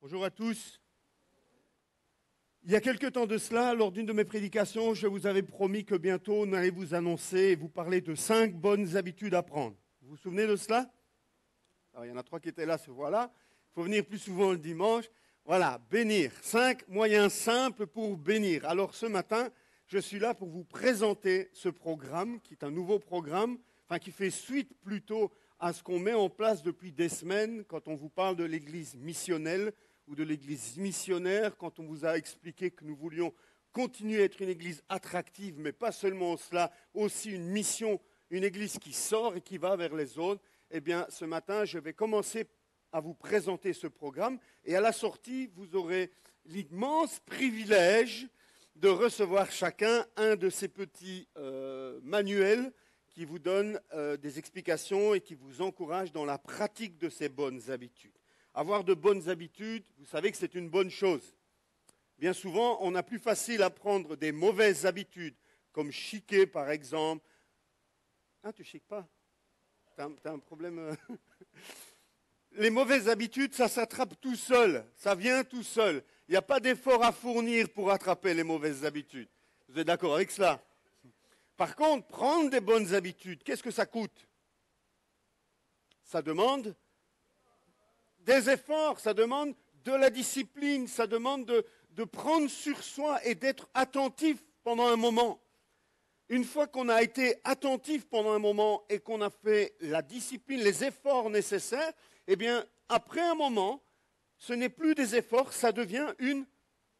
Bonjour à tous. Il y a quelque temps de cela, lors d'une de mes prédications, je vous avais promis que bientôt on allait vous annoncer et vous parler de 5 bonnes habitudes à prendre. Vous vous souvenez de cela? Alors, il y en a 3 qui étaient là, ce voilà. Il faut venir plus souvent le dimanche. Voilà, bénir. 5 moyens simples pour bénir. Alors ce matin, je suis là pour vous présenter ce programme, qui est un nouveau programme, qui fait suite plutôt à ce qu'on met en place depuis des semaines quand on vous parle de l'Église missionnelle ou de l'Église missionnaire, quand on vous a expliqué que nous voulions continuer à être une Église attractive, mais pas seulement cela, aussi une mission, une Église qui sort et qui va vers les autres. Eh bien, ce matin, je vais commencer à vous présenter ce programme et à la sortie, vous aurez l'immense privilège de recevoir chacun un de ces petits manuels qui vous donne des explications et qui vous encourage dans la pratique de ces bonnes habitudes. Avoir de bonnes habitudes, vous savez que c'est une bonne chose. Bien souvent, on a plus facile à prendre des mauvaises habitudes, comme chiquer par exemple. Ah, tu chiques pas? T'as un problème Les mauvaises habitudes, ça s'attrape tout seul, ça vient tout seul. Il n'y a pas d'effort à fournir pour attraper les mauvaises habitudes. Vous êtes d'accord avec cela? Par contre, prendre des bonnes habitudes, qu'est-ce que ça coûte? Ça demande des efforts, ça demande de la discipline, ça demande de prendre sur soi et d'être attentif pendant un moment. Une fois qu'on a été attentif pendant un moment et qu'on a fait la discipline, les efforts nécessaires, eh bien, après un moment, ce n'est plus des efforts, ça devient une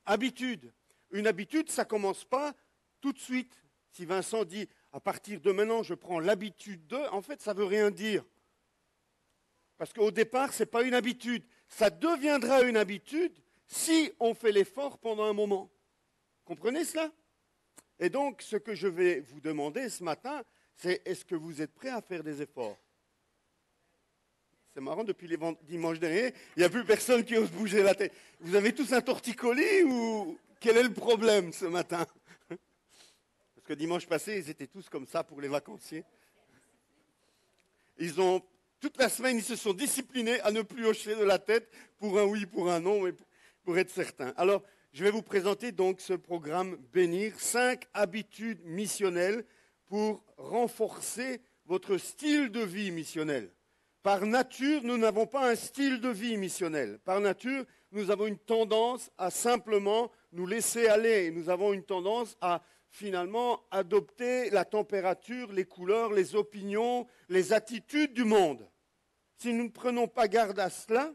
habitude. Une habitude, ça ne commence pas tout de suite. Si Vincent dit, à partir de maintenant, je prends l'habitude de, en fait, ça ne veut rien dire. Parce qu'au départ, ce n'est pas une habitude. Ça deviendra une habitude si on fait l'effort pendant un moment. Comprenez cela? Et donc, ce que je vais vous demander ce matin, c'est est-ce que vous êtes prêts à faire des efforts? C'est marrant, depuis les dimanches derniers, il n'y a plus personne qui ose bouger la tête. Vous avez tous un torticolis ou quel est le problème ce matin? Parce que dimanche passé, ils étaient tous comme ça pour les vacanciers. Toute la semaine, ils se sont disciplinés à ne plus hocher de la tête pour un oui, pour un non, mais pour être certain. Alors, je vais vous présenter donc ce programme Bénir, 5 habitudes missionnelles pour renforcer votre style de vie missionnel. Par nature, nous n'avons pas un style de vie missionnel. Par nature, nous avons une tendance à simplement nous laisser aller. Nous avons une tendance à finalement adopter la température, les couleurs, les opinions, les attitudes du monde. Si nous ne prenons pas garde à cela,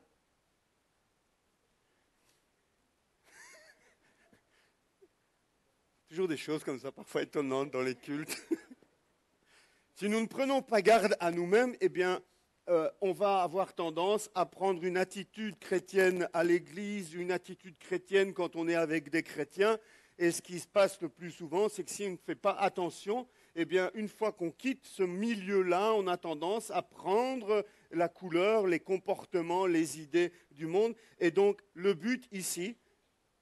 toujours des choses comme ça, parfois étonnantes dans les cultes. Si nous ne prenons pas garde à nous-mêmes, eh bien, on va avoir tendance à prendre une attitude chrétienne à l'église, une attitude chrétienne quand on est avec des chrétiens. Et ce qui se passe le plus souvent, c'est que si on ne fait pas attention, eh bien, une fois qu'on quitte ce milieu-là, on a tendance à prendre la couleur, les comportements, les idées du monde. Et donc, le but ici,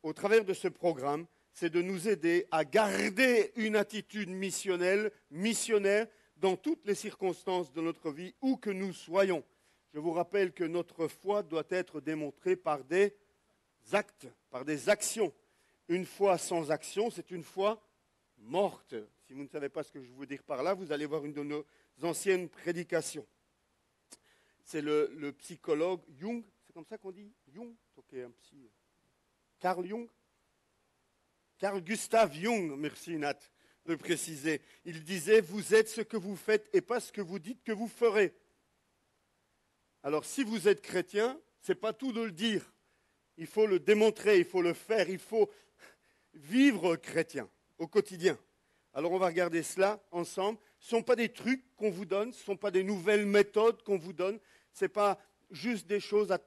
au travers de ce programme, c'est de nous aider à garder une attitude missionnaire dans toutes les circonstances de notre vie, où que nous soyons. Je vous rappelle que notre foi doit être démontrée par des actes, par des actions. Une foi sans action, c'est une foi morte. Si vous ne savez pas ce que je veux dire par là, vous allez voir une de nos anciennes prédications. C'est le psychologue Jung, c'est comme ça qu'on dit Jung, ok, un psy. Carl Jung, Carl Gustav Jung, merci Nat de préciser. Il disait, vous êtes ce que vous faites et pas ce que vous dites que vous ferez. Alors si vous êtes chrétien, ce n'est pas tout de le dire. Il faut le démontrer, il faut le faire, il faut vivre chrétien au quotidien. Alors on va regarder cela ensemble. Ce ne sont pas des trucs qu'on vous donne, ce ne sont pas des nouvelles méthodes qu'on vous donne, ce n'est pas juste des choses à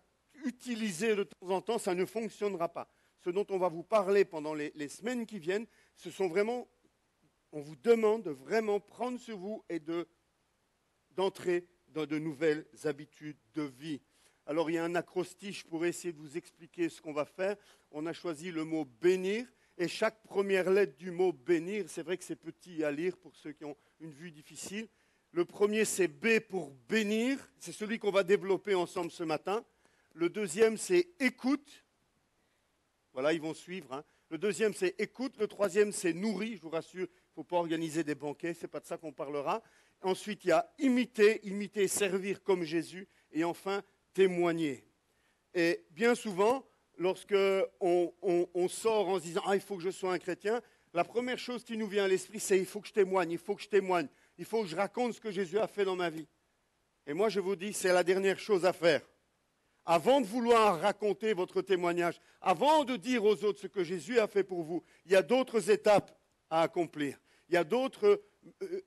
utiliser de temps en temps, ça ne fonctionnera pas. Ce dont on va vous parler pendant les semaines qui viennent, ce sont vraiment, on vous demande de vraiment prendre sur vous et d'entrer dans de nouvelles habitudes de vie. Alors il y a un acrostiche pour essayer de vous expliquer ce qu'on va faire. On a choisi le mot bénir. Et chaque première lettre du mot bénir, c'est vrai que c'est petit à lire pour ceux qui ont une vue difficile. Le premier, c'est B pour bénir. C'est celui qu'on va développer ensemble ce matin. Le deuxième, c'est écoute. Voilà, ils vont suivre. Hein. Le deuxième, c'est écoute. Le troisième, c'est nourris. Je vous rassure, il ne faut pas organiser des banquets, ce n'est pas de ça qu'on parlera. Ensuite, il y a imiter, servir comme Jésus. Et enfin, témoigner. Et bien souvent, lorsque on sort en se disant « Ah, il faut que je sois un chrétien », la première chose qui nous vient à l'esprit, c'est « Il faut que je témoigne, il faut que je témoigne, il faut que je raconte ce que Jésus a fait dans ma vie ». Et moi, je vous dis, c'est la dernière chose à faire. Avant de vouloir raconter votre témoignage, avant de dire aux autres ce que Jésus a fait pour vous, il y a d'autres étapes à accomplir. Il y a d'autres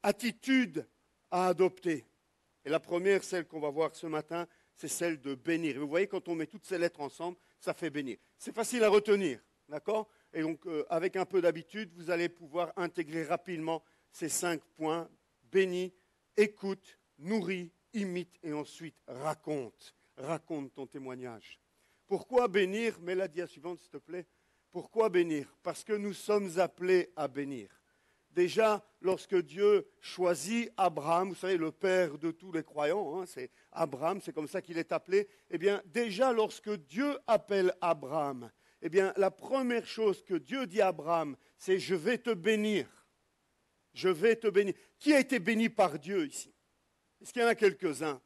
attitudes à adopter. Et la première, celle qu'on va voir ce matin, c'est celle de bénir. Et vous voyez, quand on met toutes ces lettres ensemble, ça fait bénir. C'est facile à retenir, d'accord? Et donc, avec un peu d'habitude, vous allez pouvoir intégrer rapidement ces 5 points. Bénis, écoute, nourris, imite et ensuite raconte. Raconte ton témoignage. Pourquoi bénir? Mets la dia suivante, s'il te plaît. Pourquoi bénir? Parce que nous sommes appelés à bénir. Déjà, lorsque Dieu choisit Abraham, vous savez, le père de tous les croyants, hein, c'est Abraham, c'est comme ça qu'il est appelé, eh bien, déjà, lorsque Dieu appelle Abraham, eh bien, la première chose que Dieu dit à Abraham, c'est « Je vais te bénir ». Je vais te bénir. Qui a été béni par Dieu ici? Est-ce qu'il y en a quelques-uns?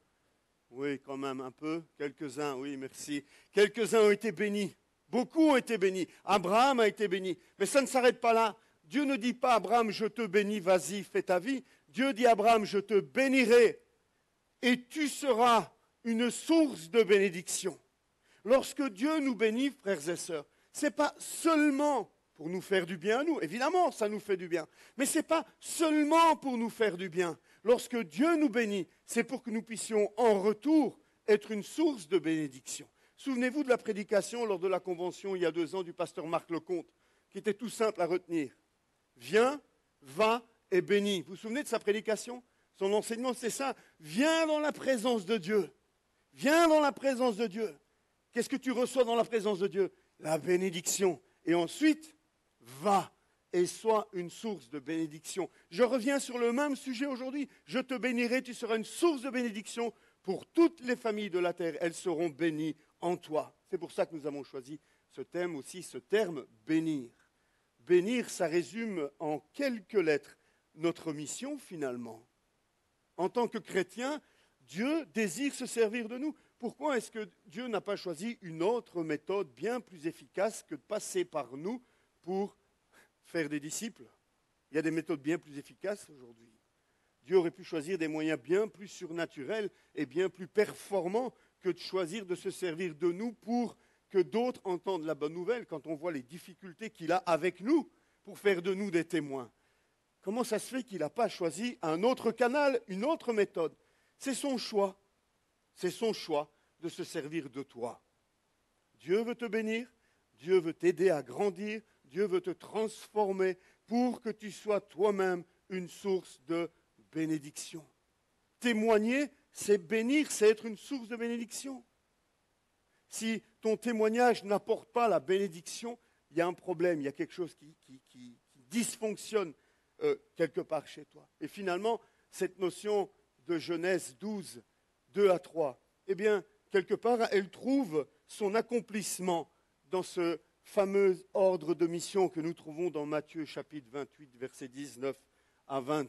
Oui, quand même, un peu. Quelques-uns, oui, merci. Quelques-uns ont été bénis. Beaucoup ont été bénis. Abraham a été béni. Mais ça ne s'arrête pas là. Dieu ne dit pas à Abraham, je te bénis, vas-y, fais ta vie. Dieu dit à Abraham, je te bénirai et tu seras une source de bénédiction. Lorsque Dieu nous bénit, frères et sœurs, ce n'est pas seulement pour nous faire du bien à nous. Évidemment, ça nous fait du bien. Mais ce n'est pas seulement pour nous faire du bien. Lorsque Dieu nous bénit, c'est pour que nous puissions en retour être une source de bénédiction. Souvenez-vous de la prédication lors de la convention il y a 2 ans du pasteur Marc Lecomte, qui était tout simple à retenir. Viens, va et bénis. Vous vous souvenez de sa prédication? Son enseignement, c'est ça. Viens dans la présence de Dieu. Viens dans la présence de Dieu. Qu'est-ce que tu reçois dans la présence de Dieu? La bénédiction. Et ensuite, va et sois une source de bénédiction. Je reviens sur le même sujet aujourd'hui. Je te bénirai, tu seras une source de bénédiction pour toutes les familles de la terre. Elles seront bénies en toi. C'est pour ça que nous avons choisi ce thème aussi, ce terme bénir. Bénir, ça résume en quelques lettres notre mission finalement. En tant que chrétien, Dieu désire se servir de nous. Pourquoi est-ce que Dieu n'a pas choisi une autre méthode bien plus efficace que de passer par nous pour faire des disciples? Il y a des méthodes bien plus efficaces aujourd'hui. Dieu aurait pu choisir des moyens bien plus surnaturels et bien plus performants que de choisir de se servir de nous pour que d'autres entendent la bonne nouvelle quand on voit les difficultés qu'il a avec nous pour faire de nous des témoins. Comment ça se fait qu'il n'a pas choisi un autre canal, une autre méthode? C'est son choix. C'est son choix de se servir de toi. Dieu veut te bénir, Dieu veut t'aider à grandir, Dieu veut te transformer pour que tu sois toi-même une source de bénédiction. Témoigner, c'est bénir, c'est être une source de bénédiction. Si ton témoignage n'apporte pas la bénédiction, il y a un problème, il y a quelque chose qui dysfonctionne quelque part chez toi. Et finalement, cette notion de Genèse 12, 2 à 3, eh bien, quelque part, elle trouve son accomplissement dans ce fameux ordre de mission que nous trouvons dans Matthieu chapitre 28, versets 19 à 20.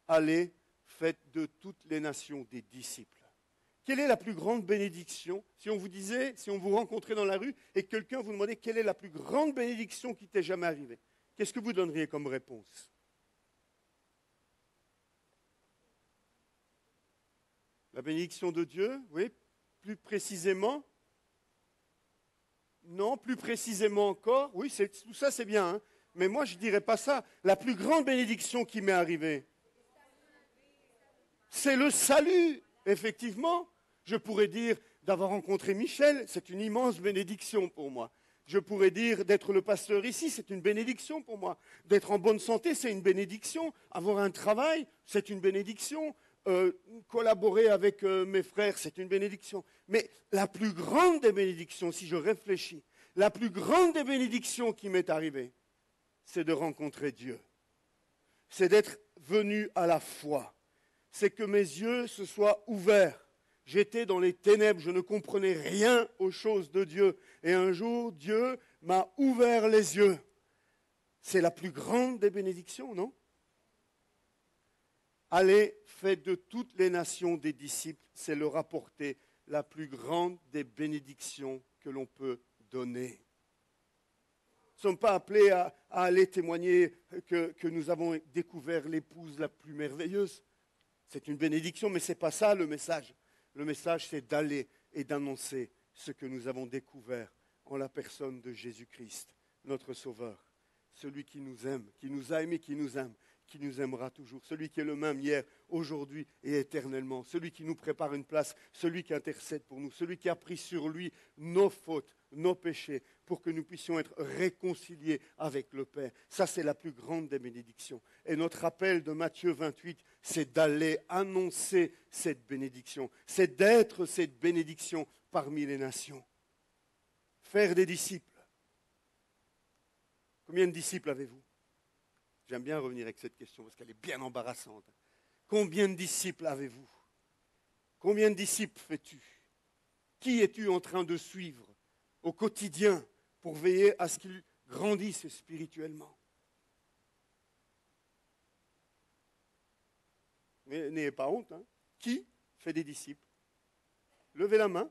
Allez, faites de toutes les nations des disciples. Quelle est la plus grande bénédiction? Si on vous disait, si on vous rencontrait dans la rue et que quelqu'un vous demandait quelle est la plus grande bénédiction qui t'est jamais arrivée, qu'est-ce que vous donneriez comme réponse? La bénédiction de Dieu, oui. Plus précisément? Non, plus précisément encore? Oui, tout ça c'est bien, hein. Mais moi je ne dirais pas ça. La plus grande bénédiction qui m'est arrivée, c'est le salut, effectivement. Je pourrais dire d'avoir rencontré Michel, c'est une immense bénédiction pour moi. Je pourrais dire d'être le pasteur ici, c'est une bénédiction pour moi. D'être en bonne santé, c'est une bénédiction. Avoir un travail, c'est une bénédiction. Collaborer avec mes frères, c'est une bénédiction. Mais la plus grande des bénédictions, si je réfléchis, la plus grande des bénédictions qui m'est arrivée, c'est de rencontrer Dieu. C'est d'être venu à la foi. C'est que mes yeux se soient ouverts. J'étais dans les ténèbres, je ne comprenais rien aux choses de Dieu. Et un jour, Dieu m'a ouvert les yeux. C'est la plus grande des bénédictions, non? Allez, faites de toutes les nations des disciples, c'est leur apporter la plus grande des bénédictions que l'on peut donner. Nous ne sommes pas appelés à aller témoigner que nous avons découvert l'épouse la plus merveilleuse. C'est une bénédiction, mais ce n'est pas ça le message. Le message, c'est d'aller et d'annoncer ce que nous avons découvert en la personne de Jésus-Christ, notre Sauveur. Celui qui nous aime, qui nous a aimés, qui nous aimera toujours. Celui qui est le même hier, aujourd'hui et éternellement. Celui qui nous prépare une place, celui qui intercède pour nous. Celui qui a pris sur lui nos fautes, nos péchés, pour que nous puissions être réconciliés avec le Père. Ça, c'est la plus grande des bénédictions. Et notre appel de Matthieu 28, c'est d'aller annoncer cette bénédiction. C'est d'être cette bénédiction parmi les nations. Faire des disciples. Combien de disciples avez-vous? J'aime bien revenir avec cette question parce qu'elle est bien embarrassante. Combien de disciples avez-vous? Combien de disciples fais-tu? Qui es-tu en train de suivre au quotidien pour veiller à ce qu'ils grandissent spirituellement? Mais n'ayez pas honte. Hein. Qui fait des disciples? Levez la main.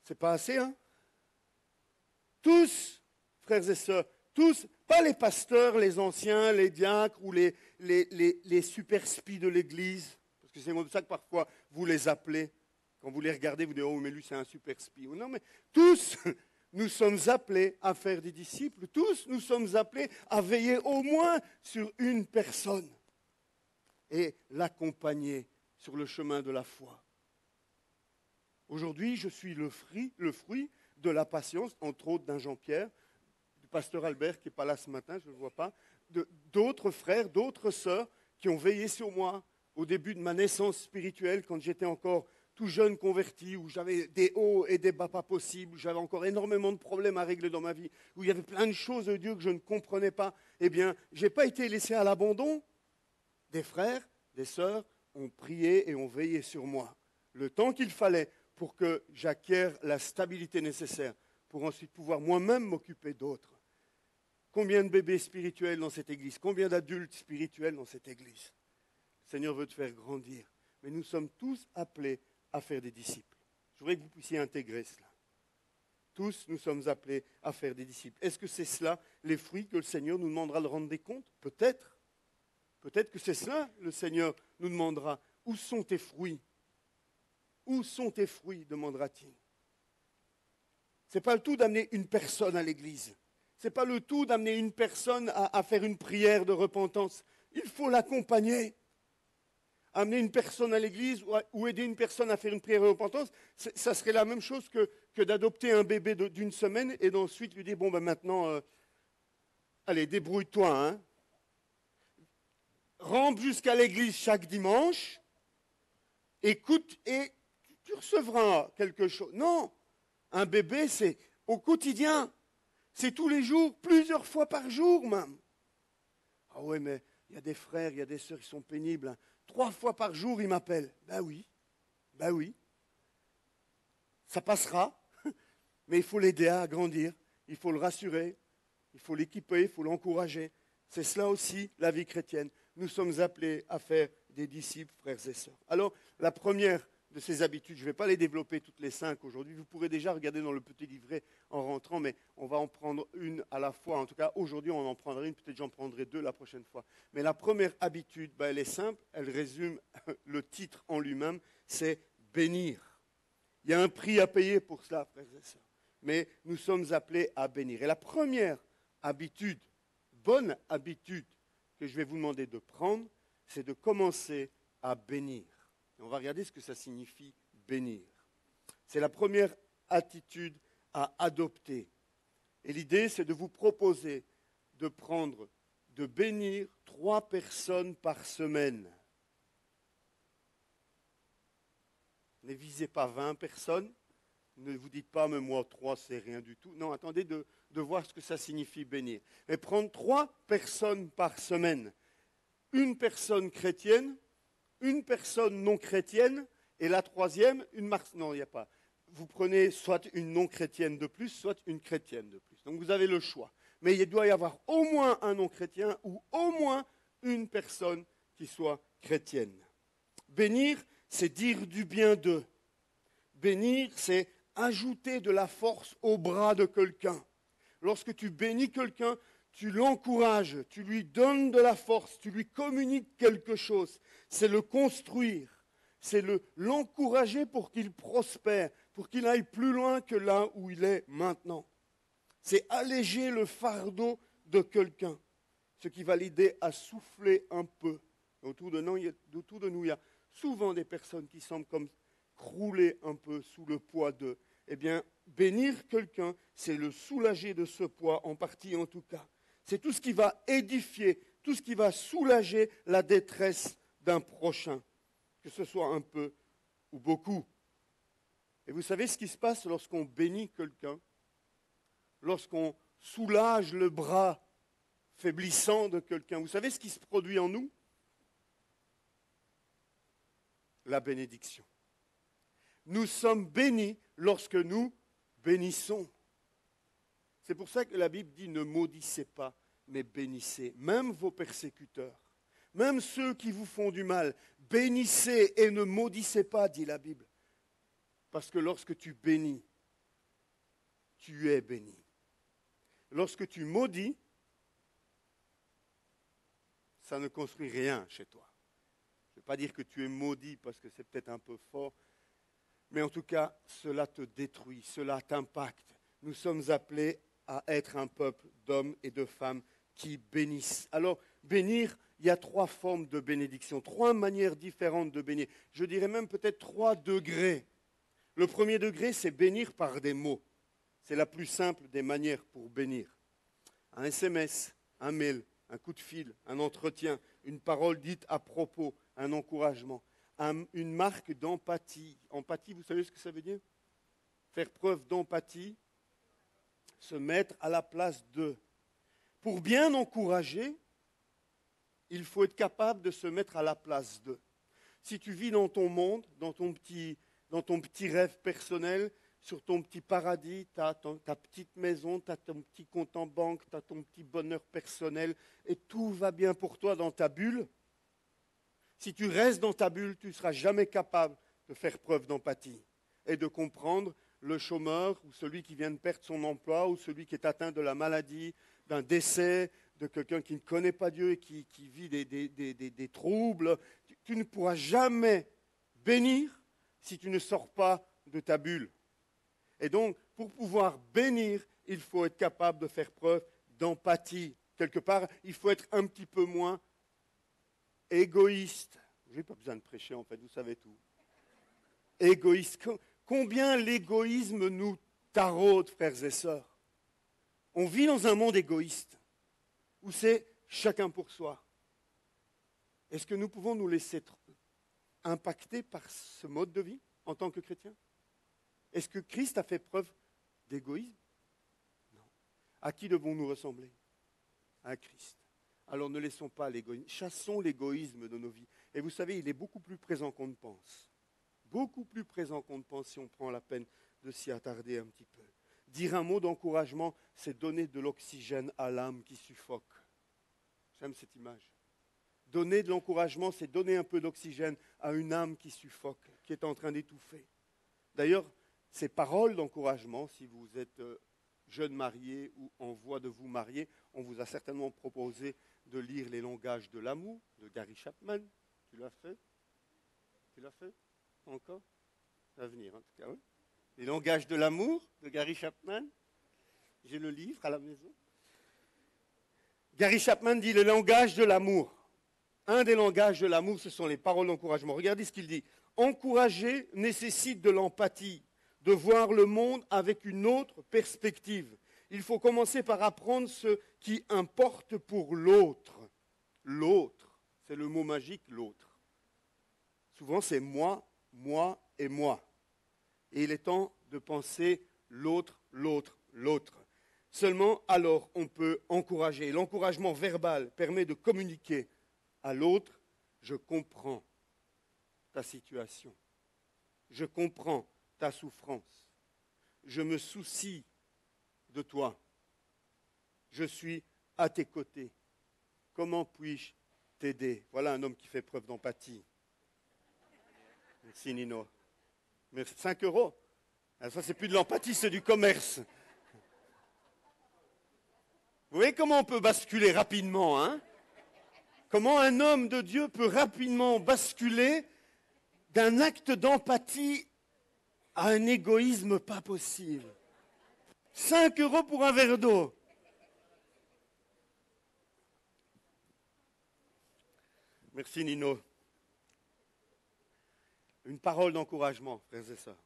C'est pas assez, hein? Tous, frères et sœurs, tous, pas les pasteurs, les anciens, les diacres ou les super spies de l'Église, parce que c'est comme ça que parfois vous les appelez. Quand vous les regardez, vous dites « Oh, mais lui, c'est un super spie ». Non, mais tous, nous sommes appelés à faire des disciples. Tous, nous sommes appelés à veiller au moins sur une personne et l'accompagner sur le chemin de la foi. Aujourd'hui, je suis le fruit de la patience, entre autres d'un Jean-Pierre, du pasteur Albert qui n'est pas là ce matin, je ne le vois pas, d'autres frères, d'autres sœurs qui ont veillé sur moi au début de ma naissance spirituelle, quand j'étais encore tout jeune converti, où j'avais des hauts et des bas pas possibles, où j'avais encore énormément de problèmes à régler dans ma vie, où il y avait plein de choses de Dieu que je ne comprenais pas. Eh bien, je n'ai pas été laissé à l'abandon. Des frères, des sœurs ont prié et ont veillé sur moi le temps qu'il fallait pour que j'acquière la stabilité nécessaire pour ensuite pouvoir moi-même m'occuper d'autres. Combien de bébés spirituels dans cette église? Combien d'adultes spirituels dans cette église? Le Seigneur veut te faire grandir. Mais nous sommes tous appelés à faire des disciples. Je voudrais que vous puissiez intégrer cela. Tous, nous sommes appelés à faire des disciples. Est-ce que c'est cela, les fruits que le Seigneur nous demandera de rendre des comptes? Peut-être. Peut-être que c'est cela, le Seigneur nous demandera. Où sont tes fruits? Où sont tes fruits, demandera-t-il. Ce n'est pas le tout d'amener une personne à l'église. Ce n'est pas le tout d'amener une personne à faire une prière de repentance. Il faut l'accompagner. Amener une personne à l'église ou aider une personne à faire une prière de repentance, ça serait la même chose que d'adopter un bébé d'une semaine et d'ensuite lui dire, bon, ben maintenant, allez, débrouille-toi. Hein. Rampe jusqu'à l'église chaque dimanche, écoute et tu recevras quelque chose. Non, un bébé, c'est au quotidien. C'est tous les jours, plusieurs fois par jour même. Ah ouais, mais il y a des frères, il y a des sœurs qui sont pénibles. Hein. 3 fois par jour, ils m'appellent. Ben oui. Ça passera, mais il faut l'aider à grandir. Il faut le rassurer, il faut l'équiper, il faut l'encourager. C'est cela aussi la vie chrétienne. Nous sommes appelés à faire des disciples, frères et sœurs. Alors, la première de ces habitudes, je ne vais pas les développer toutes les 5 aujourd'hui. Vous pourrez déjà regarder dans le petit livret en rentrant, mais on va en prendre une à la fois. En tout cas, aujourd'hui, on en prendra une. Peut-être j'en prendrai 2 la prochaine fois. Mais la première habitude, elle est simple. Elle résume le titre en lui-même. C'est bénir. Il y a un prix à payer pour cela, frères et sœurs. Mais nous sommes appelés à bénir. Et la première habitude, bonne habitude que je vais vous demander de prendre, c'est de commencer à bénir. Et on va regarder ce que ça signifie bénir. C'est la première attitude à adopter. Et l'idée, c'est de vous proposer de bénir 3 personnes par semaine. Ne visez pas 20 personnes. Ne vous dites pas, mais moi, 3, c'est rien du tout. Non, attendez de voir ce que ça signifie bénir. Mais prendre 3 personnes par semaine. Une personne chrétienne, une personne non chrétienne, et la troisième, non, il n'y a pas. vous prenez soit une non-chrétienne de plus, soit une chrétienne de plus. Donc vous avez le choix. Mais il doit y avoir au moins un non-chrétien ou au moins une personne qui soit chrétienne. Bénir, c'est dire du bien d'eux. Bénir, c'est ajouter de la force au bras de quelqu'un. Lorsque tu bénis quelqu'un, tu l'encourages, tu lui donnes de la force, tu lui communiques quelque chose. C'est le construire, c'est l'encourager pour qu'il prospère, pour qu'il aille plus loin que là où il est maintenant. C'est alléger le fardeau de quelqu'un, ce qui va l'aider à souffler un peu. Autour de nous, il y a souvent des personnes qui semblent comme crouler un peu sous le poids d'eux. Eh bien, bénir quelqu'un, c'est le soulager de ce poids, en partie en tout cas. C'est tout ce qui va édifier, tout ce qui va soulager la détresse d'un prochain, que ce soit un peu ou beaucoup. Et vous savez ce qui se passe lorsqu'on bénit quelqu'un, lorsqu'on soulage le bras faiblissant de quelqu'un. Vous savez ce qui se produit en nous? La bénédiction. Nous sommes bénis lorsque nous bénissons. C'est pour ça que la Bible dit ne maudissez pas, mais bénissez. Même vos persécuteurs, même ceux qui vous font du mal, bénissez et ne maudissez pas, dit la Bible. Parce que lorsque tu bénis, tu es béni. Lorsque tu maudis, ça ne construit rien chez toi. Je ne veux pas dire que tu es maudit parce que c'est peut-être un peu fort, mais en tout cas, cela te détruit, cela t'impacte. Nous sommes appelés à être un peuple d'hommes et de femmes qui bénissent. Alors, bénir, il y a 3 formes de bénédiction, 3 manières différentes de bénir. Je dirais même peut-être 3 degrés. Le premier degré, c'est bénir par des mots. C'est la plus simple des manières pour bénir. Un SMS, un mail, un coup de fil, un entretien, une parole dite à propos, un encouragement, une marque d'empathie. Empathie, vous savez ce que ça veut dire? Faire preuve d'empathie, se mettre à la place d'eux. Pour bien encourager, il faut être capable de se mettre à la place d'eux. Si tu vis dans ton monde, dans ton petit rêve personnel, sur ton petit paradis, tu as ta petite maison, tu as ton petit compte en banque, tu as ton petit bonheur personnel, et tout va bien pour toi dans ta bulle. Si tu restes dans ta bulle, tu ne seras jamais capable de faire preuve d'empathie et de comprendre le chômeur ou celui qui vient de perdre son emploi ou celui qui est atteint de la maladie, d'un décès, de quelqu'un qui ne connaît pas Dieu et qui vit des troubles. Tu ne pourras jamais bénir si tu ne sors pas de ta bulle. Et donc, pour pouvoir bénir, il faut être capable de faire preuve d'empathie. Quelque part, il faut être un petit peu moins égoïste. Je n'ai pas besoin de prêcher, en fait, vous savez tout. Égoïste. Combien l'égoïsme nous taraude, frères et sœurs. On vit dans un monde égoïste, où c'est chacun pour soi. Est-ce que nous pouvons nous laisser impacter par ce mode de vie en tant que chrétiens? Est-ce que Christ a fait preuve d'égoïsme? Non. À qui devons-nous ressembler? À Christ. Alors ne laissons pas l'égoïsme, chassons l'égoïsme de nos vies. Et vous savez, il est beaucoup plus présent qu'on ne pense. Beaucoup plus présent qu'on ne pense si on prend la peine de s'y attarder un petit peu. Dire un mot d'encouragement, c'est donner de l'oxygène à l'âme qui suffoque. J'aime cette image. Donner de l'encouragement, c'est donner un peu d'oxygène à une âme qui suffoque, qui est en train d'étouffer. D'ailleurs, ces paroles d'encouragement, si vous êtes jeune marié ou en voie de vous marier, on vous a certainement proposé de lire Les langages de l'amour de Gary Chapman. Tu l'as fait? Tu l'as fait? Encore? Ça va venir, en tout cas, oui. Les langages de l'amour de Gary Chapman. J'ai le livre à la maison. Gary Chapman dit le langage de l'amour. Un des langages de l'amour, ce sont les paroles d'encouragement. Regardez ce qu'il dit. Encourager nécessite de l'empathie, de voir le monde avec une autre perspective. Il faut commencer par apprendre ce qui importe pour l'autre. L'autre, c'est le mot magique, l'autre. Souvent, c'est moi, moi et moi. Et il est temps de penser l'autre, l'autre, l'autre. Seulement alors on peut encourager. L'encouragement verbal permet de communiquer à l'autre, je comprends ta situation. Je comprends ta souffrance. Je me soucie de toi. Je suis à tes côtés. Comment puis-je t'aider? Voilà un homme qui fait preuve d'empathie. Merci Nino. Mais 5 euros. Ah, ça, c'est plus de l'empathie, c'est du commerce. Vous voyez comment on peut basculer rapidement, hein? Comment un homme de Dieu peut rapidement basculer d'un acte d'empathie à un égoïsme pas possible. 5 euros pour un verre d'eau. Merci Nino. Une parole d'encouragement, frères et sœurs.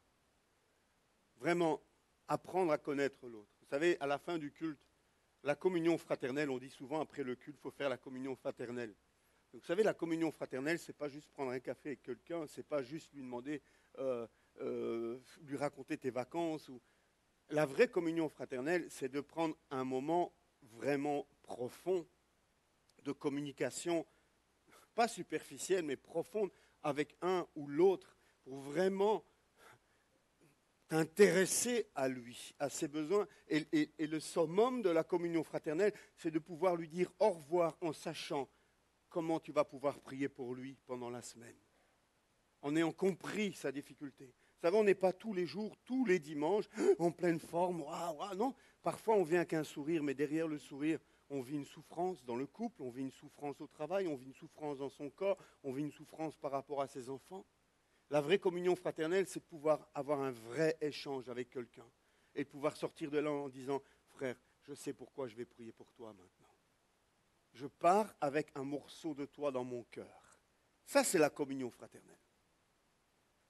Vraiment, apprendre à connaître l'autre. Vous savez, à la fin du culte, la communion fraternelle, on dit souvent après le culte, il faut faire la communion fraternelle. Donc, vous savez, la communion fraternelle, ce n'est pas juste prendre un café avec quelqu'un, ce n'est pas juste lui demander, lui raconter tes vacances. La vraie communion fraternelle, c'est de prendre un moment vraiment profond de communication, pas superficielle, mais profonde, avec un ou l'autre, pour vraiment t'intéresser à lui, à ses besoins. Et le summum de la communion fraternelle, c'est de pouvoir lui dire au revoir en sachant comment tu vas pouvoir prier pour lui pendant la semaine, en ayant compris sa difficulté. Vous savez, on n'est pas tous les jours, tous les dimanches, en pleine forme, non. Parfois, on vient avec un sourire, mais derrière le sourire, on vit une souffrance dans le couple, on vit une souffrance au travail, on vit une souffrance dans son corps, on vit une souffrance par rapport à ses enfants. La vraie communion fraternelle, c'est de pouvoir avoir un vrai échange avec quelqu'un et de pouvoir sortir de là en disant, frère, je sais pourquoi je vais prier pour toi maintenant. Je pars avec un morceau de toi dans mon cœur. Ça, c'est la communion fraternelle.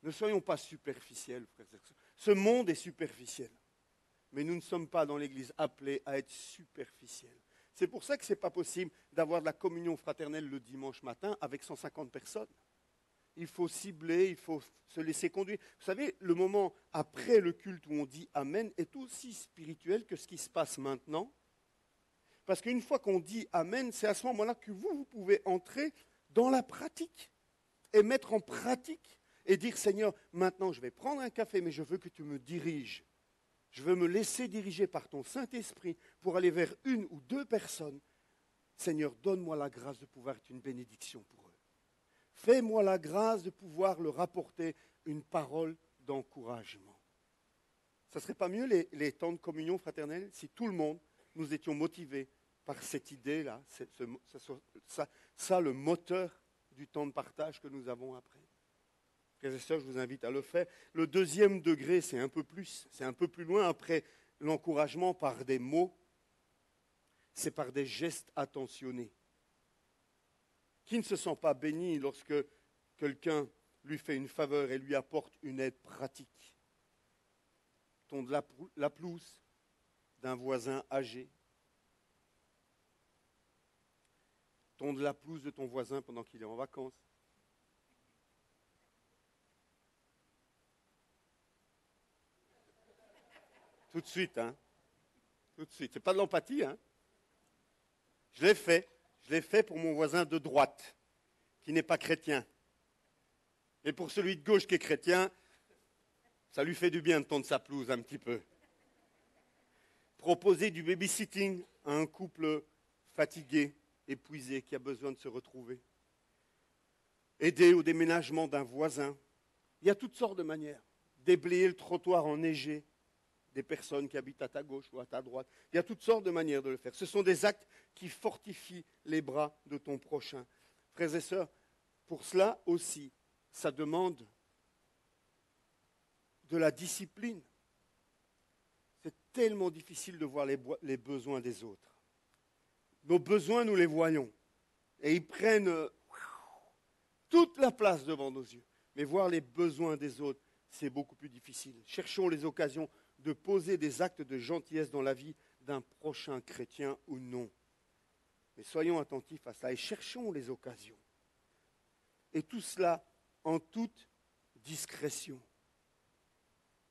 Ne soyons pas superficiels, frères et sœurs. Ce monde est superficiel. Mais nous ne sommes pas dans l'Église appelés à être superficiels. C'est pour ça que ce n'est pas possible d'avoir de la communion fraternelle le dimanche matin avec 150 personnes. Il faut cibler, il faut se laisser conduire. Vous savez, le moment après le culte où on dit Amen est aussi spirituel que ce qui se passe maintenant. Parce qu'une fois qu'on dit Amen, c'est à ce moment-là que vous pouvez entrer dans la pratique et mettre en pratique et dire Seigneur, maintenant je vais prendre un café, mais je veux que tu me diriges. Je veux me laisser diriger par ton Saint-Esprit pour aller vers une ou deux personnes. Seigneur, donne-moi la grâce de pouvoir être une bénédiction pour eux. Fais-moi la grâce de pouvoir leur apporter une parole d'encouragement. Ça ne serait pas mieux les temps de communion fraternelle si tout le monde, nous étions motivés par cette idée-là, ça le moteur du temps de partage que nous avons après. Frères et sœurs, je vous invite à le faire. Le deuxième degré, c'est un peu plus loin après l'encouragement par des mots, c'est par des gestes attentionnés. Qui ne se sent pas béni lorsque quelqu'un lui fait une faveur et lui apporte une aide pratique? Tondre la pelouse d'un voisin âgé. Tondre la pelouse de ton voisin pendant qu'il est en vacances. Tout de suite, hein. Tout de suite. C'est pas de l'empathie, hein. Je l'ai fait. Je l'ai fait pour mon voisin de droite, qui n'est pas chrétien. Et pour celui de gauche qui est chrétien, ça lui fait du bien de tondre sa pelouse un petit peu. Proposer du babysitting à un couple fatigué, épuisé, qui a besoin de se retrouver. Aider au déménagement d'un voisin. Il y a toutes sortes de manières. Déblayer le trottoir enneigé des personnes qui habitent à ta gauche ou à ta droite. Il y a toutes sortes de manières de le faire. Ce sont des actes qui fortifient les bras de ton prochain. Frères et sœurs, pour cela aussi, ça demande de la discipline. C'est tellement difficile de voir les besoins des autres. Nos besoins, nous les voyons. Et ils prennent toute la place devant nos yeux. Mais voir les besoins des autres, c'est beaucoup plus difficile. Cherchons les occasions de poser des actes de gentillesse dans la vie d'un prochain chrétien ou non. Mais soyons attentifs à cela et cherchons les occasions. Et tout cela en toute discrétion.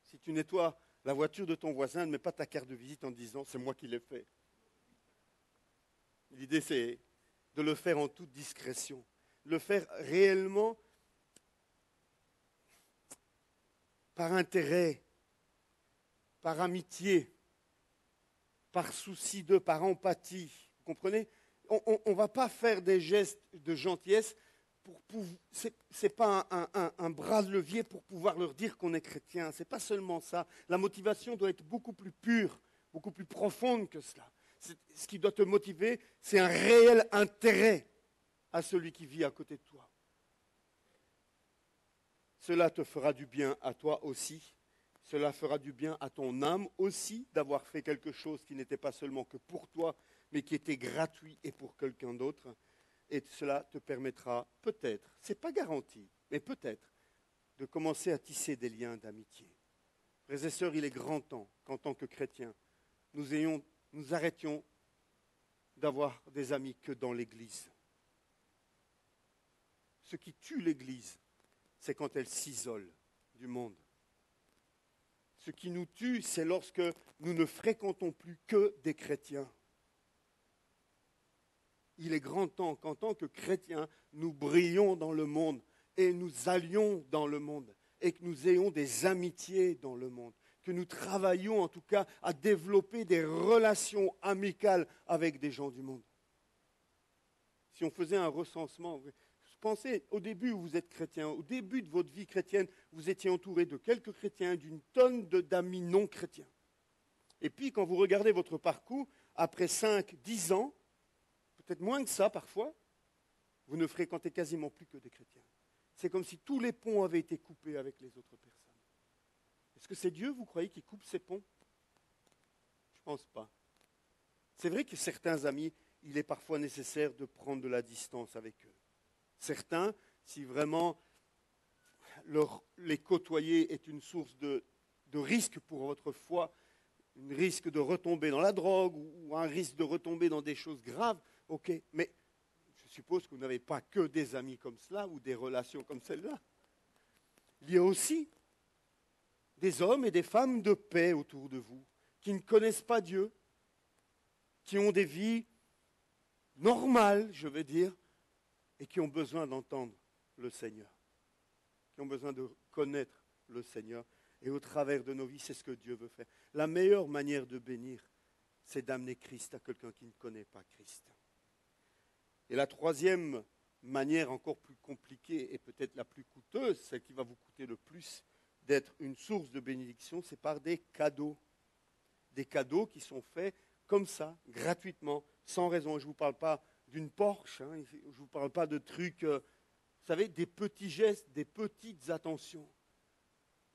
Si tu nettoies la voiture de ton voisin, ne mets pas ta carte de visite en disant « c'est moi qui l'ai fait ». L'idée, c'est de le faire en toute discrétion. Le faire réellement par intérêt, par amitié, par souci d'eux, par empathie. Vous comprenez? On ne va pas faire des gestes de gentillesse. Ce n'est pas un bras de levier pour pouvoir leur dire qu'on est chrétien. Ce n'est pas seulement ça. La motivation doit être beaucoup plus pure, beaucoup plus profonde que cela. Ce qui doit te motiver, c'est un réel intérêt à celui qui vit à côté de toi. Cela te fera du bien à toi aussi. Cela fera du bien à ton âme aussi d'avoir fait quelque chose qui n'était pas seulement que pour toi, mais qui était gratuit et pour quelqu'un d'autre. Et cela te permettra peut-être, ce n'est pas garanti, mais peut-être, de commencer à tisser des liens d'amitié. Frères et sœurs, il est grand temps qu'en tant que chrétiens, nous arrêtions d'avoir des amis que dans l'Église. Ce qui tue l'Église, c'est quand elle s'isole du monde. Ce qui nous tue, c'est lorsque nous ne fréquentons plus que des chrétiens. Il est grand temps qu'en tant que chrétiens, nous brillions dans le monde et nous allions dans le monde et que nous ayons des amitiés dans le monde, que nous travaillions en tout cas à développer des relations amicales avec des gens du monde. Si on faisait un recensement, pensez, au début où vous êtes chrétien, au début de votre vie chrétienne, vous étiez entouré de quelques chrétiens, d'une tonne d'amis non chrétiens. Et puis quand vous regardez votre parcours, après 5, 10 ans, peut-être moins que ça parfois, vous ne fréquentez quasiment plus que des chrétiens. C'est comme si tous les ponts avaient été coupés avec les autres personnes. Est-ce que c'est Dieu, vous croyez, qui coupe ces ponts? Je ne pense pas. C'est vrai que certains amis, il est parfois nécessaire de prendre de la distance avec eux. Certains, si vraiment les côtoyer est une source de risque pour votre foi, un risque de retomber dans la drogue ou un risque de retomber dans des choses graves, ok, mais je suppose que vous n'avez pas que des amis comme cela ou des relations comme celle-là. Il y a aussi des hommes et des femmes de paix autour de vous qui ne connaissent pas Dieu, qui ont des vies normales, je veux dire, et qui ont besoin d'entendre le Seigneur, qui ont besoin de connaître le Seigneur. Et au travers de nos vies, c'est ce que Dieu veut faire. La meilleure manière de bénir, c'est d'amener Christ à quelqu'un qui ne connaît pas Christ. Et la troisième manière encore plus compliquée et peut-être la plus coûteuse, celle qui va vous coûter le plus d'être une source de bénédiction, c'est par des cadeaux. Des cadeaux qui sont faits comme ça, gratuitement, sans raison. Je ne vous parle pas d'une Porsche, je ne vous parle pas de trucs, vous savez, des petits gestes, des petites attentions.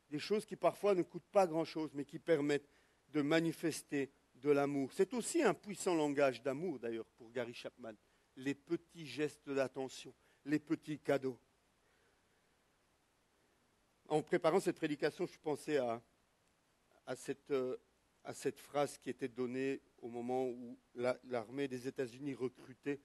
Des choses qui parfois ne coûtent pas grand-chose, mais qui permettent de manifester de l'amour. C'est aussi un puissant langage d'amour, d'ailleurs, pour Gary Chapman. Les petits gestes d'attention, les petits cadeaux. En préparant cette prédication, je pensais à cette phrase qui était donnée au moment où l'armée des États-Unis recrutait.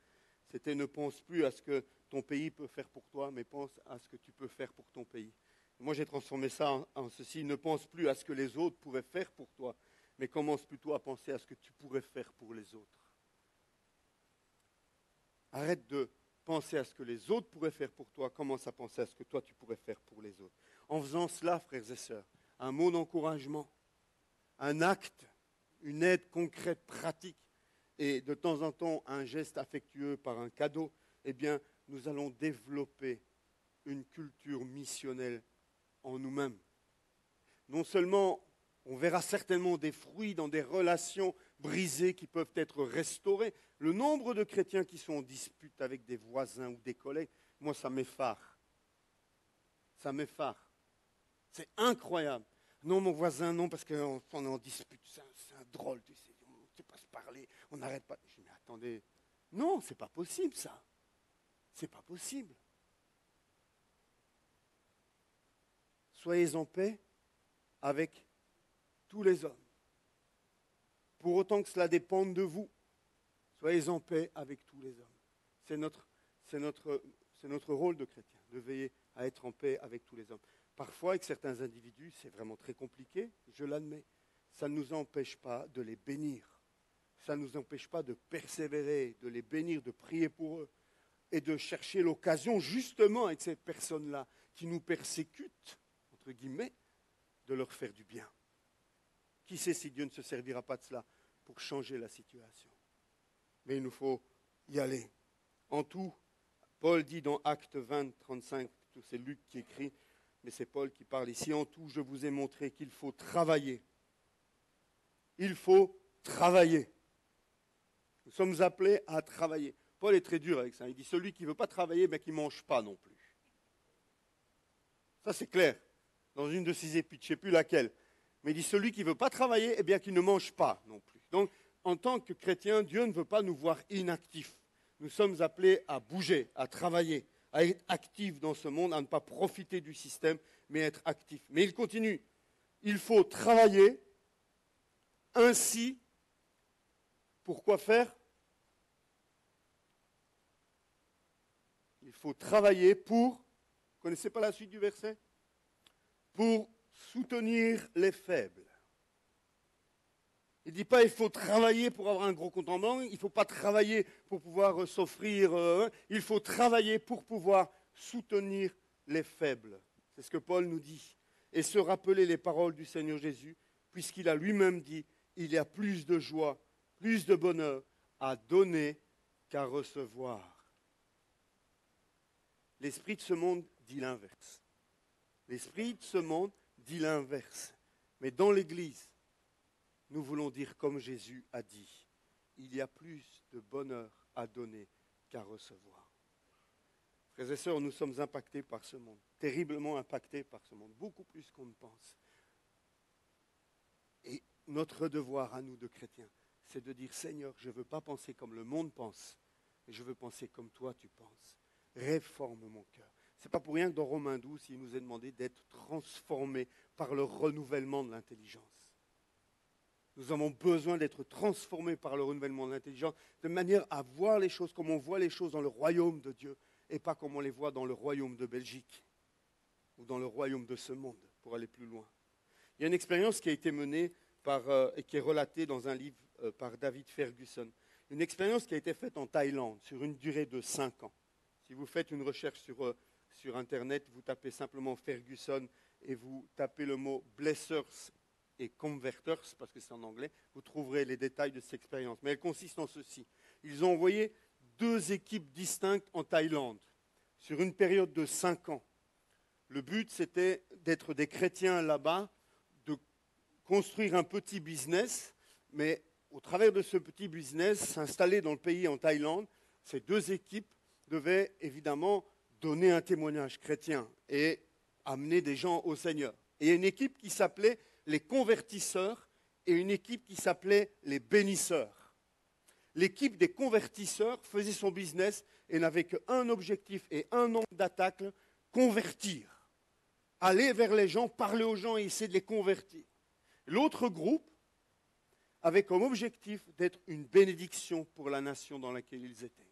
C'était « Ne pense plus à ce que ton pays peut faire pour toi, mais pense à ce que tu peux faire pour ton pays ». Moi, j'ai transformé ça en ceci. Ne pense plus à ce que les autres pourraient faire pour toi, mais commence plutôt à penser à ce que tu pourrais faire pour les autres. Arrête de penser à ce que les autres pourraient faire pour toi, commence à penser à ce que toi, tu pourrais faire pour les autres. En faisant cela, frères et sœurs, un mot d'encouragement, un acte, une aide concrète, pratique, et de temps en temps un geste affectueux par un cadeau, eh bien, nous allons développer une culture missionnelle en nous-mêmes. Non seulement on verra certainement des fruits dans des relations brisées qui peuvent être restaurées. Le nombre de chrétiens qui sont en dispute avec des voisins ou des collègues, moi ça m'effare. Ça m'effare. C'est incroyable. Non, mon voisin, non, parce qu'on est en dispute. C'est un drôle, tu sais. On ne sait pas se parler, on n'arrête pas. Je dis, mais attendez. Non, c'est pas possible ça. C'est pas possible. Soyez en paix avec tous les hommes. Pour autant que cela dépende de vous, soyez en paix avec tous les hommes. C'est notre rôle de chrétien, de veiller à être en paix avec tous les hommes. Parfois, avec certains individus, c'est vraiment très compliqué, je l'admets. Ça ne nous empêche pas de les bénir. Ça ne nous empêche pas de persévérer, de les bénir, de prier pour eux et de chercher l'occasion, justement, avec ces personnes-là qui nous persécutent, entre guillemets, de leur faire du bien. Qui sait si Dieu ne se servira pas de cela pour changer la situation? Mais il nous faut y aller. En tout, Paul dit dans Actes 20, 35, c'est Luc qui écrit, mais c'est Paul qui parle ici. En tout, je vous ai montré qu'il faut travailler. Il faut travailler. Nous sommes appelés à travailler. Paul est très dur avec ça. Il dit, celui qui ne veut pas travailler, mais qui ne mange pas non plus. Ça, c'est clair. Dans une de ses épîtres, je ne sais plus laquelle. Mais il dit, celui qui ne veut pas travailler, eh bien, qui ne mange pas non plus. Donc, en tant que chrétien, Dieu ne veut pas nous voir inactifs. Nous sommes appelés à bouger, à travailler, à être actifs dans ce monde, à ne pas profiter du système, mais être actifs. Mais il continue. Il faut travailler ainsi. Pourquoi faire? Il faut travailler pour, vous ne connaissez pas la suite du verset? Pour soutenir les faibles. Il ne dit pas il faut travailler pour avoir un gros compte en banque, il ne faut pas travailler pour pouvoir s'offrir, il faut travailler pour pouvoir soutenir les faibles. C'est ce que Paul nous dit. Et se rappeler les paroles du Seigneur Jésus, puisqu'il a lui-même dit, il y a plus de joie, plus de bonheur à donner qu'à recevoir. L'esprit de ce monde dit l'inverse. L'esprit de ce monde dit l'inverse. Mais dans l'Église, nous voulons dire comme Jésus a dit, il y a plus de bonheur à donner qu'à recevoir. Frères et sœurs, nous sommes impactés par ce monde, terriblement impactés par ce monde, beaucoup plus qu'on ne pense. Et notre devoir à nous de chrétiens, c'est de dire, Seigneur, je ne veux pas penser comme le monde pense, mais je veux penser comme toi tu penses. Réforme mon cœur. Ce n'est pas pour rien que dans Romains 12, il nous est demandé d'être transformés par le renouvellement de l'intelligence. Nous avons besoin d'être transformés par le renouvellement de l'intelligence, de manière à voir les choses comme on voit les choses dans le royaume de Dieu, et pas comme on les voit dans le royaume de Belgique, ou dans le royaume de ce monde, pour aller plus loin. Il y a une expérience qui a été menée et qui est relatée dans un livre par David Ferguson. Une expérience qui a été faite en Thaïlande, sur une durée de 5 ans. Si vous faites une recherche sur Internet, vous tapez simplement Ferguson et vous tapez le mot Blessers et Converters, parce que c'est en anglais, vous trouverez les détails de cette expérience. Mais elle consiste en ceci. Ils ont envoyé 2 équipes distinctes en Thaïlande, sur une période de 5 ans. Le but, c'était d'être des chrétiens là-bas, de construire un petit business, mais au travers de ce petit business, s'installer dans le pays en Thaïlande, ces 2 équipes devaient évidemment donner un témoignage chrétien et amener des gens au Seigneur. Et il y a une équipe qui s'appelait les convertisseurs et une équipe qui s'appelait les bénisseurs. L'équipe des convertisseurs faisait son business et n'avait qu'un objectif et un angle d'attaque, convertir. Aller vers les gens, parler aux gens et essayer de les convertir. L'autre groupe avait comme objectif d'être une bénédiction pour la nation dans laquelle ils étaient.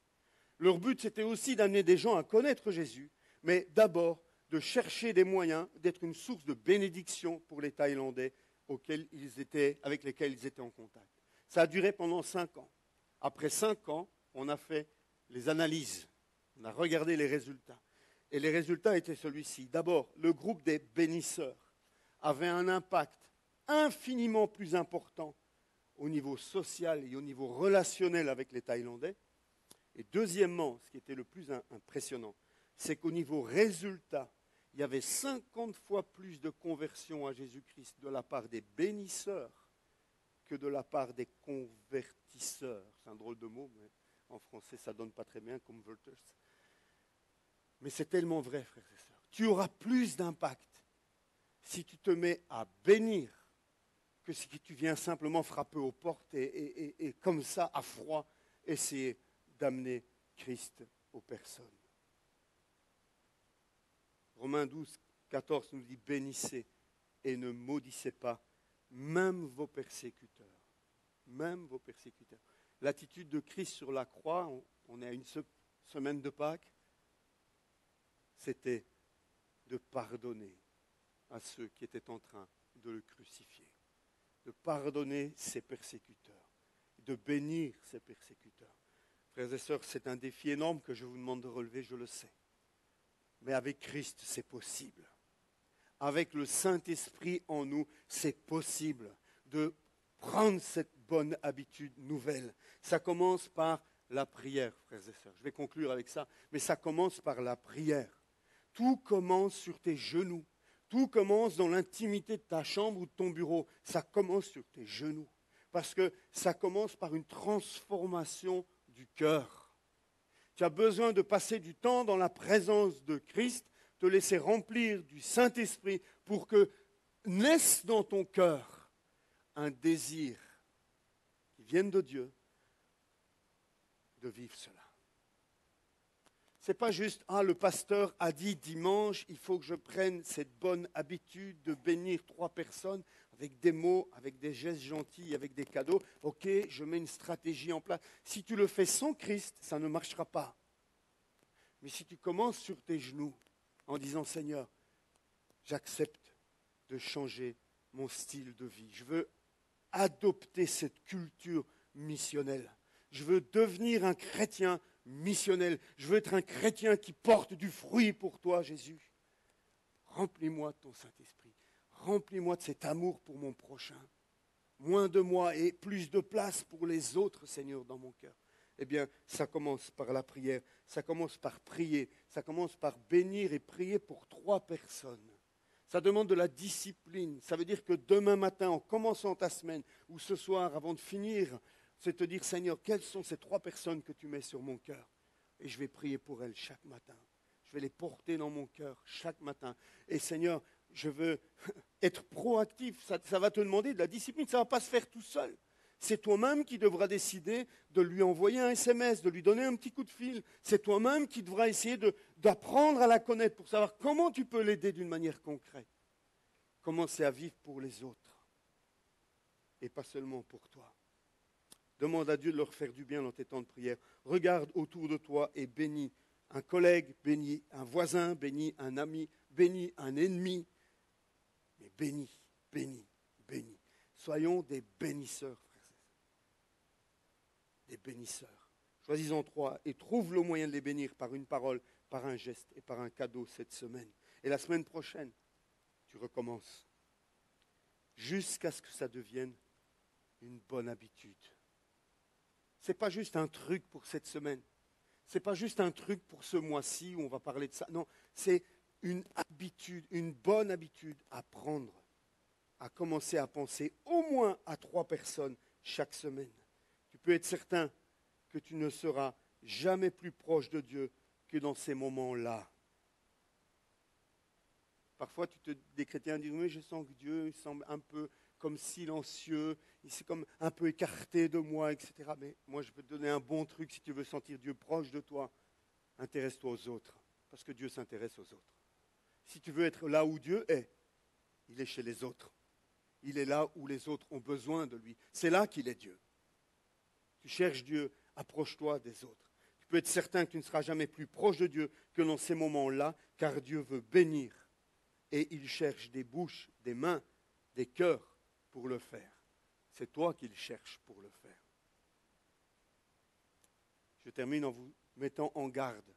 Leur but, c'était aussi d'amener des gens à connaître Jésus, mais d'abord de chercher des moyens d'être une source de bénédiction pour les Thaïlandais avec lesquels ils étaient en contact. Ça a duré pendant 5 ans. Après 5 ans, on a fait les analyses, on a regardé les résultats. Et les résultats étaient celui-ci. D'abord, le groupe des bénisseurs avait un impact infiniment plus important au niveau social et au niveau relationnel avec les Thaïlandais. Et deuxièmement, ce qui était le plus impressionnant, c'est qu'au niveau résultat, il y avait 50 fois plus de conversions à Jésus-Christ de la part des bénisseurs que de la part des convertisseurs. C'est un drôle de mot, mais en français, ça ne donne pas très bien, converters. Mais c'est tellement vrai, frères et sœurs. Tu auras plus d'impact si tu te mets à bénir que si tu viens simplement frapper aux portes et comme ça, à froid, essayer d'amener Christ aux personnes. Romains 12, 14 nous dit, bénissez et ne maudissez pas, même vos persécuteurs. Même vos persécuteurs. L'attitude de Christ sur la croix, on est à une semaine de Pâques, c'était de pardonner à ceux qui étaient en train de le crucifier. De pardonner ses persécuteurs. De bénir ses persécuteurs. Frères et sœurs, c'est un défi énorme que je vous demande de relever, je le sais. Mais avec Christ, c'est possible. avec le Saint-Esprit en nous, c'est possible de prendre cette bonne habitude nouvelle. Ça commence par la prière, frères et sœurs. Je vais conclure avec ça, mais ça commence par la prière. Tout commence sur tes genoux. Tout commence dans l'intimité de ta chambre ou de ton bureau. Ça commence sur tes genoux. Parce que ça commence par une transformation du cœur. Tu as besoin de passer du temps dans la présence de Christ, te laisser remplir du Saint-Esprit pour que naisse dans ton cœur un désir qui vienne de Dieu de vivre cela. Ce n'est pas juste, le pasteur a dit dimanche, il faut que je prenne cette bonne habitude de bénir 3 personnes avec des mots, avec des gestes gentils, avec des cadeaux. Ok, je mets une stratégie en place. Si tu le fais sans Christ, ça ne marchera pas. Mais si tu commences sur tes genoux en disant, Seigneur, j'accepte de changer mon style de vie. Je veux adopter cette culture missionnelle. Je veux devenir un chrétien missionnel. Je veux être un chrétien qui porte du fruit pour toi, Jésus. Remplis-moi de ton Saint-Esprit. Remplis-moi de cet amour pour mon prochain. Moins de moi et plus de place pour les autres, Seigneur, dans mon cœur. Eh bien, ça commence par la prière. Ça commence par prier. Ça commence par bénir et prier pour 3 personnes. Ça demande de la discipline. Ça veut dire que demain matin, en commençant ta semaine, ou ce soir, avant de finir, c'est te dire, Seigneur, quelles sont ces 3 personnes que tu mets sur mon cœur? Et je vais prier pour elles chaque matin. Je vais les porter dans mon cœur chaque matin. Et Seigneur, je veux être proactif. Ça va te demander de la discipline. Ça ne va pas se faire tout seul. C'est toi-même qui devras décider de lui envoyer un SMS, de lui donner un petit coup de fil. C'est toi-même qui devras essayer d'apprendre à la connaître pour savoir comment tu peux l'aider d'une manière concrète. Commencer à vivre pour les autres et pas seulement pour toi. Demande à Dieu de leur faire du bien dans tes temps de prière. Regarde autour de toi et bénis un collègue, bénis un voisin, bénis un ami, bénis un ennemi. Mais bénis, bénis, bénis. Soyons des bénisseurs, frères et sœurs. Des bénisseurs. Choisis-en 3 et trouve le moyen de les bénir par une parole, par un geste et par un cadeau cette semaine. Et la semaine prochaine, tu recommences. Jusqu'à ce que ça devienne une bonne habitude. Ce n'est pas juste un truc pour cette semaine. Ce n'est pas juste un truc pour ce mois-ci où on va parler de ça. Non, c'est une habitude, une bonne habitude à prendre, à commencer à penser au moins à 3 personnes chaque semaine. Tu peux être certain que tu ne seras jamais plus proche de Dieu que dans ces moments-là. Parfois, des chrétiens disent, oui, je sens que Dieu il semble un peu comme silencieux, il s'est comme un peu écarté de moi, etc. Mais moi, je peux te donner un bon truc si tu veux sentir Dieu proche de toi. Intéresse-toi aux autres, parce que Dieu s'intéresse aux autres. Si tu veux être là où Dieu est, il est chez les autres. Il est là où les autres ont besoin de lui. C'est là qu'il est Dieu. Tu cherches Dieu, approche-toi des autres. Tu peux être certain que tu ne seras jamais plus proche de Dieu que dans ces moments-là, car Dieu veut bénir. Et il cherche des bouches, des mains, des cœurs pour le faire. C'est toi qu'il cherche pour le faire. Je termine en vous mettant en garde.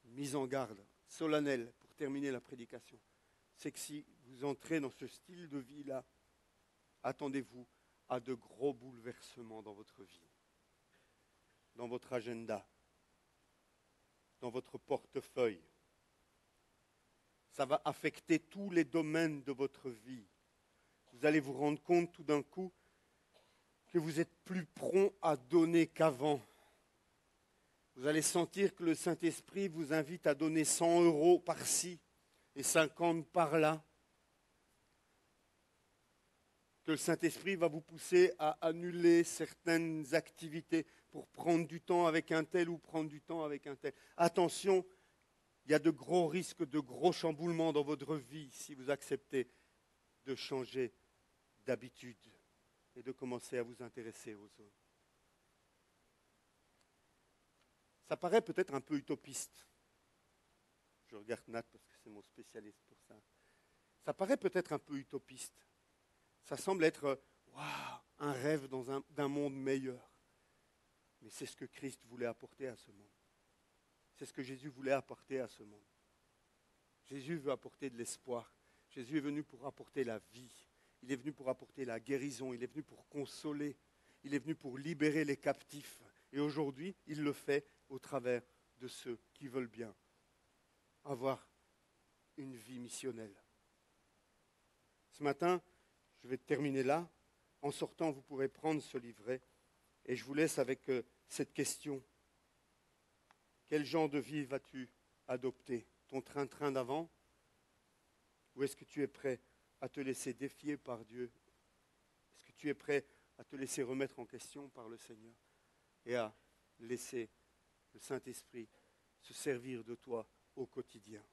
Une mise en garde solennelle pour terminer la prédication. C'est que si vous entrez dans ce style de vie-là, attendez-vous à de gros bouleversements dans votre vie, dans votre agenda, dans votre portefeuille. Ça va affecter tous les domaines de votre vie. Vous allez vous rendre compte tout d'un coup que vous êtes plus prompt à donner qu'avant. Vous allez sentir que le Saint-Esprit vous invite à donner 100 € par-ci et 50 par-là. Que le Saint-Esprit va vous pousser à annuler certaines activités pour prendre du temps avec un tel ou prendre du temps avec un tel. Attention, il y a de gros risques, de gros chamboulements dans votre vie si vous acceptez de changer d'habitude et de commencer à vous intéresser aux autres. Ça paraît peut-être un peu utopiste. Je regarde Nat parce que c'est mon spécialiste pour ça. Ça paraît peut-être un peu utopiste. Ça semble être un rêve d'un monde meilleur. Mais c'est ce que Christ voulait apporter à ce monde. C'est ce que Jésus voulait apporter à ce monde. Jésus veut apporter de l'espoir. Jésus est venu pour apporter la vie. Il est venu pour apporter la guérison. Il est venu pour consoler. Il est venu pour libérer les captifs. Et aujourd'hui, il le fait au travers de ceux qui veulent bien avoir une vie missionnelle. Ce matin, je vais terminer là. En sortant, vous pourrez prendre ce livret. Et je vous laisse avec cette question. Quel genre de vie vas-tu adopter? Ton train-train d'avant? Ou est-ce que tu es prêt à te laisser défier par Dieu? Est-ce que tu es prêt à te laisser remettre en question par le Seigneur et à laisser le Saint-Esprit se servir de toi au quotidien?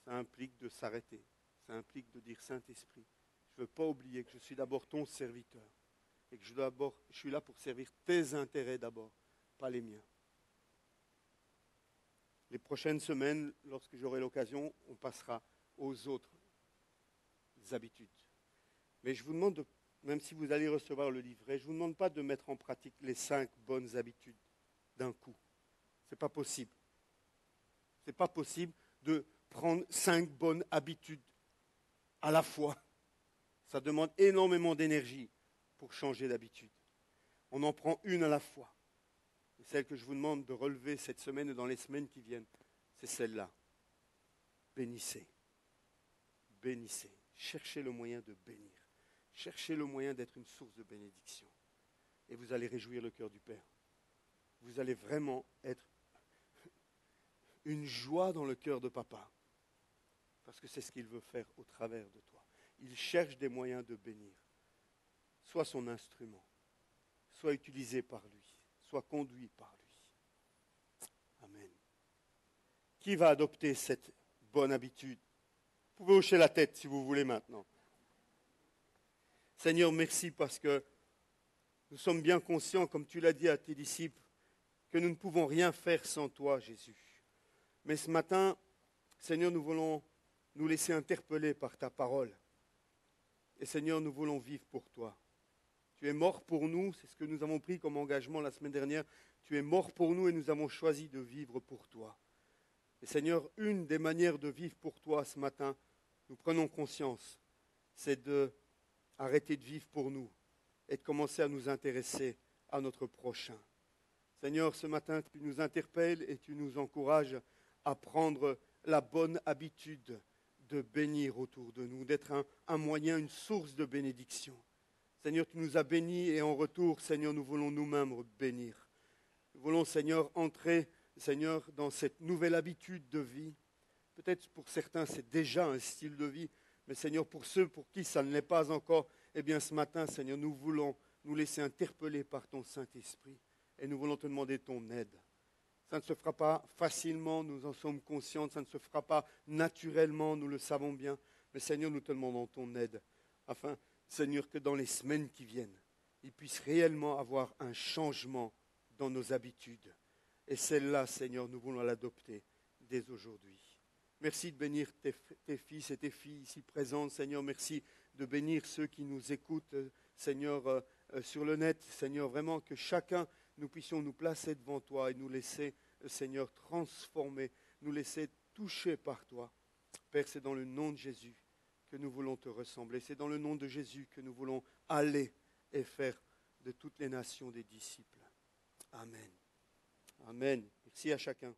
Ça implique de s'arrêter. Ça implique de dire Saint-Esprit, je ne veux pas oublier que je suis d'abord ton serviteur et que je suis là pour servir tes intérêts d'abord, pas les miens. Les prochaines semaines, lorsque j'aurai l'occasion, on passera aux autres habitudes. Mais je vous demande, même si vous allez recevoir le livret, je ne vous demande pas de mettre en pratique les 5 bonnes habitudes d'un coup. Ce n'est pas possible. Ce n'est pas possible de prendre 5 bonnes habitudes à la fois. Ça demande énormément d'énergie pour changer d'habitude. On en prend une à la fois. Et celle que je vous demande de relever cette semaine et dans les semaines qui viennent, c'est celle-là. Bénissez. Bénissez. Cherchez le moyen de bénir. Cherchez le moyen d'être une source de bénédiction. Et vous allez réjouir le cœur du Père. Vous allez vraiment être une joie dans le cœur de Papa. Parce que c'est ce qu'il veut faire au travers de toi. Il cherche des moyens de bénir. Sois son instrument. Sois utilisé par lui. Sois conduit par lui. Amen. Qui va adopter cette bonne habitude? Vous pouvez hocher la tête si vous voulez maintenant. Seigneur, merci parce que nous sommes bien conscients, comme tu l'as dit à tes disciples, que nous ne pouvons rien faire sans toi, Jésus. Mais ce matin, Seigneur, nous voulons nous laisser interpeller par ta parole. Et Seigneur, nous voulons vivre pour toi. Tu es mort pour nous, c'est ce que nous avons pris comme engagement la semaine dernière. Tu es mort pour nous et nous avons choisi de vivre pour toi. Et Seigneur, une des manières de vivre pour toi ce matin, nous prenons conscience, c'est d'arrêter de vivre pour nous et de commencer à nous intéresser à notre prochain. Seigneur, ce matin, tu nous interpelles et tu nous encourages à prendre la bonne habitude de bénir autour de nous, d'être un moyen, une source de bénédiction. Seigneur, tu nous as bénis et en retour, Seigneur, nous voulons nous-mêmes bénir. Nous voulons, Seigneur, entrer, Seigneur, dans cette nouvelle habitude de vie. Peut-être pour certains, c'est déjà un style de vie, mais Seigneur, pour ceux pour qui ça ne l'est pas encore, eh bien ce matin, Seigneur, nous voulons nous laisser interpeller par ton Saint-Esprit et nous voulons te demander ton aide. Ça ne se fera pas facilement, nous en sommes conscients, ça ne se fera pas naturellement, nous le savons bien, mais Seigneur, nous te demandons ton aide, afin, Seigneur, que dans les semaines qui viennent, il puisse réellement avoir un changement dans nos habitudes. Et celle-là, Seigneur, nous voulons l'adopter dès aujourd'hui. Merci de bénir tes fils et tes filles ici présentes, Seigneur. Merci de bénir ceux qui nous écoutent, Seigneur, sur le net. Seigneur, vraiment que chacun, nous puissions nous placer devant toi et nous laisser, Seigneur, transformer, nous laisser toucher par toi. Père, c'est dans le nom de Jésus que nous voulons te ressembler. C'est dans le nom de Jésus que nous voulons aller et faire de toutes les nations des disciples. Amen. Amen. Merci à chacun.